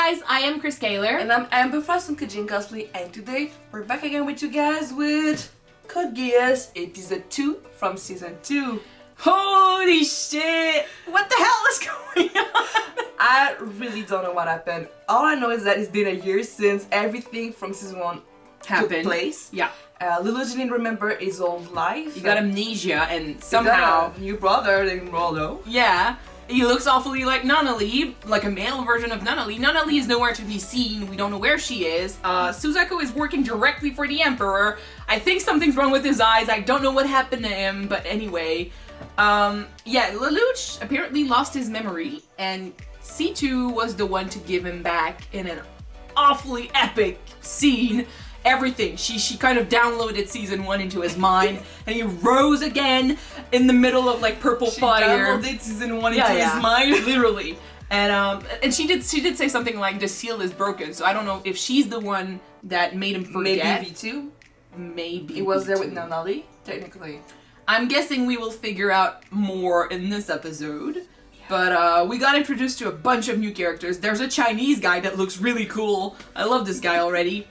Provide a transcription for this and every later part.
guys, I am Chris Kaler. And I'm Amber from Kajin Cosplay, and today we're back again with you guys with Code Geass episode 2 from season 2. Holy shit! What the hell is going on? I really don't know what happened. All I know is that it's been a year since everything from season 1 took place. Yeah. Lelouch didn't remember his old life. He got amnesia and somehow... He got a new brother named Rollo. Yeah. He looks awfully like Nunnally, like a male version of Nunnally. Nunnally is nowhere to be seen. We don't know where she is. Suzaku is working directly for the Emperor. I think something's wrong with his eyes. I don't know what happened to him, but anyway. Yeah, Lelouch apparently lost his memory, and C2 was the one to give him back in an awfully epic scene. Everything. She kind of downloaded season 1 into his mind, and he rose again in the middle of like purple fire. She downloaded season 1 into his mind, literally. And she did say something like the seal is broken. So I don't know if she's the one that made him forget. Maybe V2. Maybe he was V2. there with Nunnally, technically. I'm guessing we will figure out more in this episode. Yeah. But we got introduced to a bunch of new characters. There's a Chinese guy that looks really cool. I love this guy already.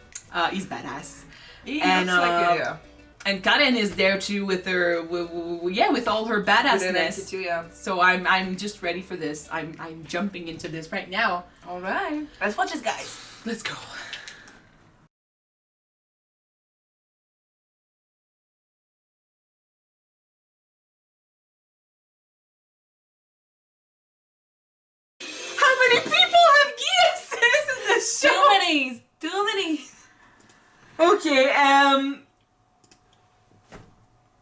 He's badass. He looks like it, yeah. And Karen is there too with her, with all her badassness. Too, yeah. So I'm just ready for this. I'm jumping into this right now. All right, let's watch this, guys. Let's go. How many people have Geass in this show? Too many. Okay,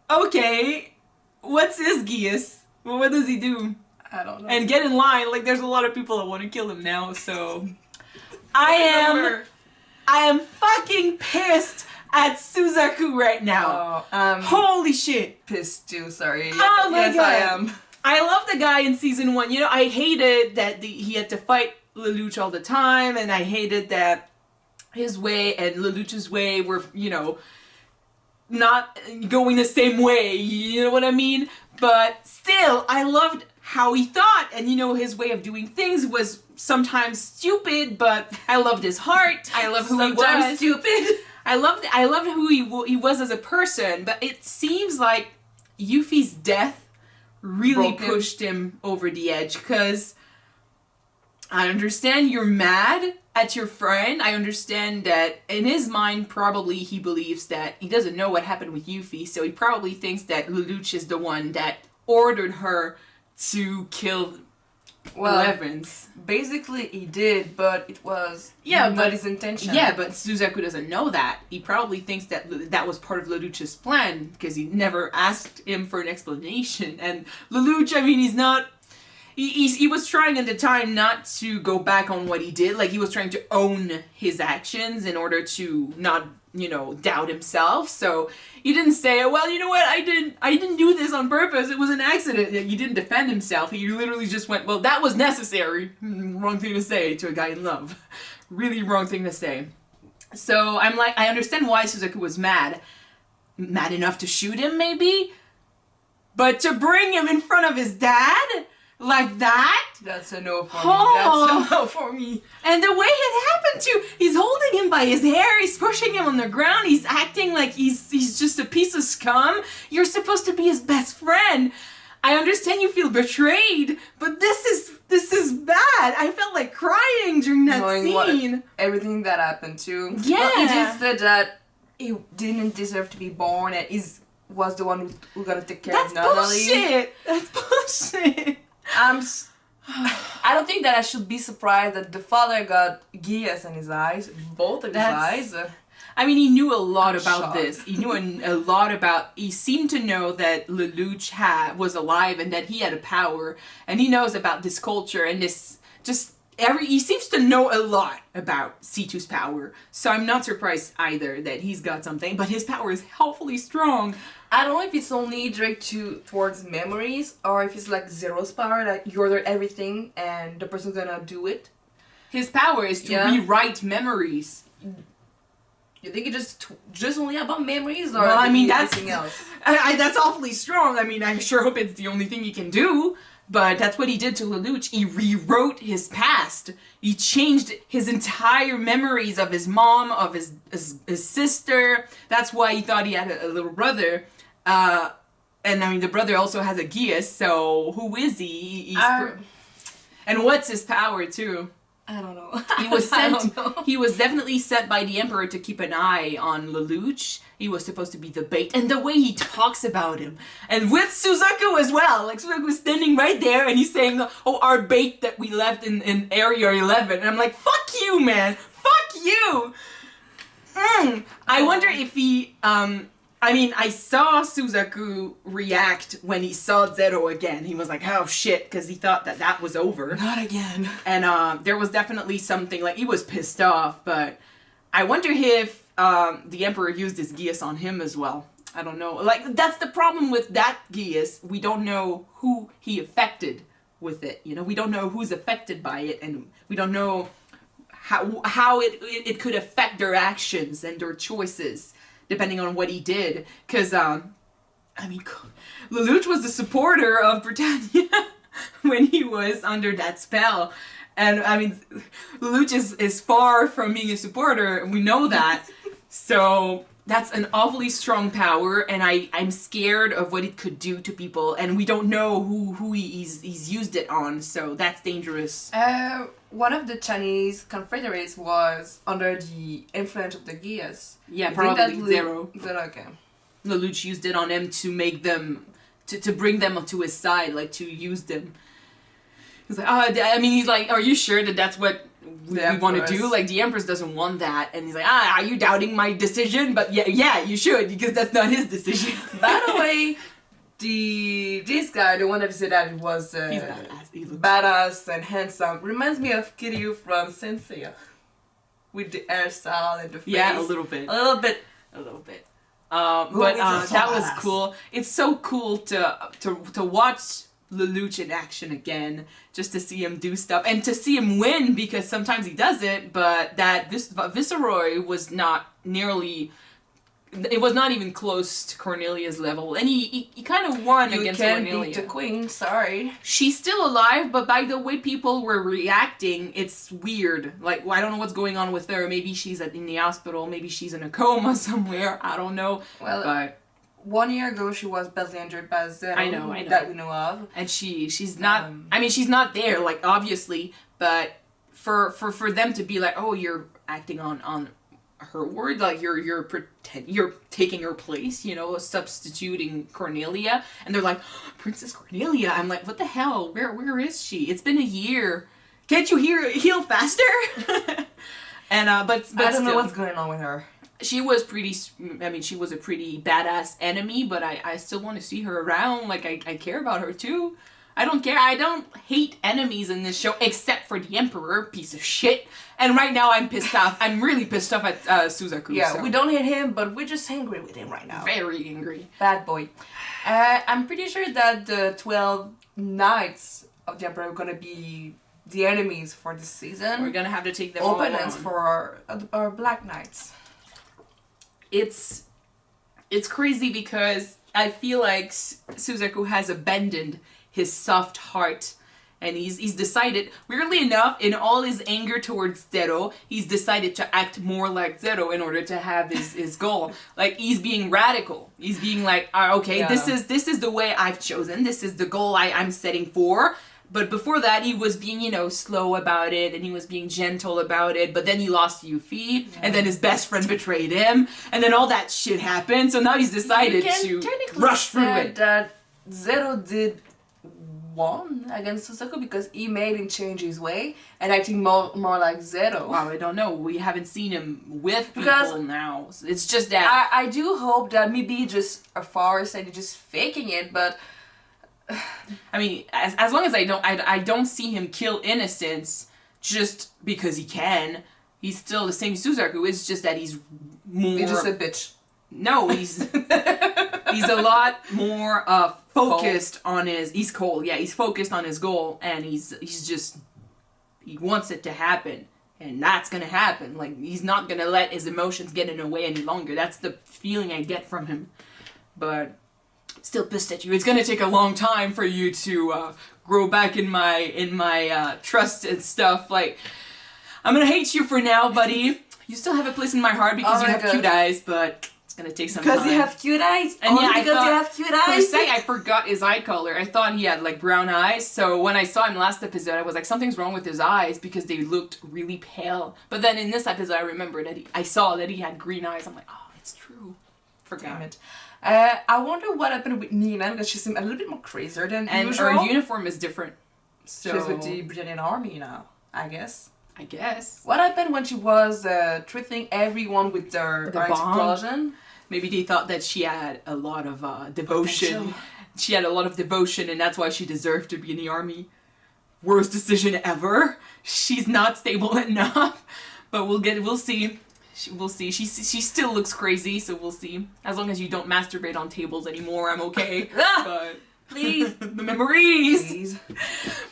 okay, what's his Geass? Well, what does he do? I don't know. And get in line, like there's a lot of people that want to kill him now, so... I am fucking pissed at Suzaku right now. Holy shit. Pissed too, sorry. Oh my god. I am. I love the guy in season 1. You know, I hated that he had to fight Lelouch all the time, and I hated that his way and Lelouch's way were, you know, not going the same way, you know what I mean? But still, I loved how he thought, and you know, his way of doing things was sometimes stupid, but I loved his heart. I love who he was. Sometimes stupid. I loved who he was as a person, but it seems like Yuffie's death really pushed him over the edge, because I understand you're mad at your friend. I understand that in his mind, probably he believes that he doesn't know what happened with Yuffie, so he probably thinks that Lelouch is the one that ordered her to kill Evans. Basically he did, but it was not his intention. Yeah, but Suzaku doesn't know that. He probably thinks that that was part of Lelouch's plan, because he never asked him for an explanation. And Lelouch, I mean, he's not... He was trying at the time not to go back on what he did. Like, he was trying to own his actions in order to not, you know, doubt himself. So he didn't say, well, you know what, I didn't do this on purpose. It was an accident. He didn't defend himself. He literally just went, well, that was necessary. Wrong thing to say to a guy in love. Really wrong thing to say. So I'm like, I understand why Suzaku was mad. Mad enough to shoot him, maybe? But to bring him in front of his dad? Like that? That's a no for me. That's a no for me. And the way it happened too, he's holding him by his hair, he's pushing him on the ground, he's acting like he's just a piece of scum. You're supposed to be his best friend. I understand you feel betrayed, but this is bad. I felt like crying during that scene. Everything that happened too. Yeah. Well, he just said that he didn't deserve to be born, and was the one who gonna take care of Nunnally. That's bullshit. I don't think that I should be surprised that the father got Geass in his eyes, both of his eyes. I mean, he knew a lot about this. He knew a lot about... He seemed to know that Lelouch was alive and that he had a power. And he knows about this culture and this... He seems to know a lot about C2's power. So I'm not surprised either that he's got something. But his power is helpfully strong. I don't know if it's only direct towards memories, or if it's like Zero's power, that you order everything and the person's gonna do it. His power is to rewrite memories. You think it's just only about memories, or well, I mean, anything else? That's awfully strong. I mean, I sure hope it's the only thing he can do. But that's what he did to Lelouch. He rewrote his past. He changed his entire memories of his mom, of his sister. That's why he thought he had a little brother. And I mean, the brother also has a Geass, so who is he? And what's his power, too? I don't know. He was sent. He was definitely sent by the Emperor to keep an eye on Lelouch. He was supposed to be the bait, and the way he talks about him, and with Suzaku as well. Like Suzaku was standing right there, and he's saying, "Oh, our bait that we left in Area 11." And I'm like, "Fuck you, man! Fuck you!" I wonder if he. I mean, I saw Suzaku react when he saw Zero again. He was like, oh shit, because he thought that was over. Not again. And there was definitely something, like, he was pissed off, but I wonder if the Emperor used his Geass on him as well. I don't know. Like, that's the problem with that Geass. We don't know who he affected with it, you know? We don't know who's affected by it, and we don't know how it could affect their actions and their choices, depending on what he did. Because, I mean, Lelouch was the supporter of Britannia when he was under that spell. And, I mean, Lelouch is far from being a supporter, and we know that. So, that's an awfully strong power, and I'm scared of what it could do to people, and we don't know who he's used it on, so that's dangerous. One of the Chinese confederates was under the influence of the Geass. Yeah, probably Zero. Okay. Lelouch used it on him to make them, to bring them to his side, like to use them. He's like, I mean, he's like, are you sure that that's what we want to do? Like, the Empress doesn't want that. And he's like, are you doubting my decision? But yeah, you should, because that's not his decision. By the way, this guy, the one that said that was he's badass. He looks badass and handsome, reminds me of Kiryu from Sensei. With the hairstyle and the face. Yeah, a little bit. A little bit. But that was cool. It's so cool to watch Lelouch in action again, just to see him do stuff and to see him win, because sometimes he does it, but that Viceroy was not nearly, it was not even close to Cornelia's level, and he kind of won against Cornelia. You can't beat the queen, sorry. She's still alive, but by the way people were reacting, it's weird. Like, I don't know what's going on with her. Maybe she's in the hospital, maybe she's in a coma somewhere, I don't know. Well, but 1 year ago she was badly injured by Zero. I know. That we know of. And she's not, I mean, she's not there, like, obviously, but for them to be like, oh, you're acting on her word, like, you're taking her place, you know, substituting Cornelia, and they're like, oh, Princess Cornelia. I'm like, what the hell? Where is she? It's been a year. Can't you heal faster? And but I don't know what's going on with her. She was she was a pretty badass enemy, but I still want to see her around. Like, I care about her too. I don't care. I don't hate enemies in this show, except for the Emperor, piece of shit. And right now I'm pissed off. I'm really pissed off at Suzaku. Yeah, so. We don't hate him, but we're just angry with him right now. Very angry. Bad boy. I'm pretty sure that the 12 Knights of the Emperor are going to be the enemies for this season. We're going to have to take them opponents all on. For our Black Knights. It's crazy because I feel like Suzaku has abandoned his soft heart, and he's decided, weirdly enough, in all his anger towards Zero, he's decided to act more like Zero in order to have his goal. Like, he's being radical. He's being like, okay, yeah. This is the way I've chosen. This is the goal I'm setting for. But before that, he was being, you know, slow about it, and he was being gentle about it, but then he lost Yuffie, and then his best friend betrayed him, and then all that shit happened, so now he's decided to rush through it. That Zero did won against Suzaku because he made him change his way and acting more like Zero. Wow, I don't know. We haven't seen him with people now. It's just that I do hope that maybe just a farce and he's just faking it, but I mean, as long as I don't see him kill innocents just because he can. He's still the same Suzaku. It's just that he's more. He's just a bitch. No, he's a lot more focused on his. He's cold. Yeah, he's focused on his goal, and he wants it to happen, and that's gonna happen. Like, he's not gonna let his emotions get in the way any longer. That's the feeling I get from him. But still pissed at you. It's gonna take a long time for you to grow back in my trust and stuff. Like, I'm gonna hate you for now, buddy. You still have a place in my heart because you have cute eyes, but it's gonna take some time. Because you have cute eyes. And Only because you have cute eyes. For a second, I forgot his eye color. I thought he had like brown eyes. So when I saw him last episode, I was like, something's wrong with his eyes because they looked really pale. But then in this episode, I remembered that I saw that he had green eyes. I'm like, oh, it's true. Forgot. Damn it. I wonder what happened with Nina because she seemed a little bit more crazier than usual. And her uniform is different. So she's with the Brazilian army now, I guess. What happened when she was treating everyone with her explosion? Maybe they thought that she had a lot of devotion. Potential. She had a lot of devotion, and that's why she deserved to be in the army. Worst decision ever. She's not stable enough. But we'll see. We'll see. She still looks crazy, so we'll see. As long as you don't masturbate on tables anymore, I'm okay. But please, the memories. Please.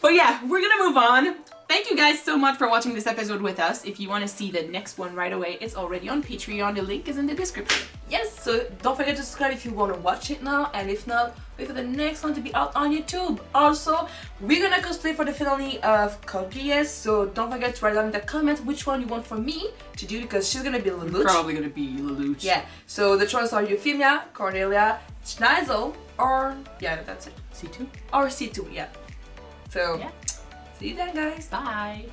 But yeah, we're gonna move on. Thank you guys so much for watching this episode with us. If you want to see the next one right away, it's already on Patreon. The link is in the description. Yes, so don't forget to subscribe if you want to watch it now, and if not, wait for the next one to be out on YouTube. Also, we're gonna cosplay for the finale of Geass, so don't forget to write down in the comments which one you want for me to do, because she's gonna be Lelouch. Probably gonna be Lelouch. Yeah, so the choices are Euphemia, Cornelia, Schneisel, or, yeah, that's it. C2? Or C2, yeah. So, yeah. See you then, guys. Bye.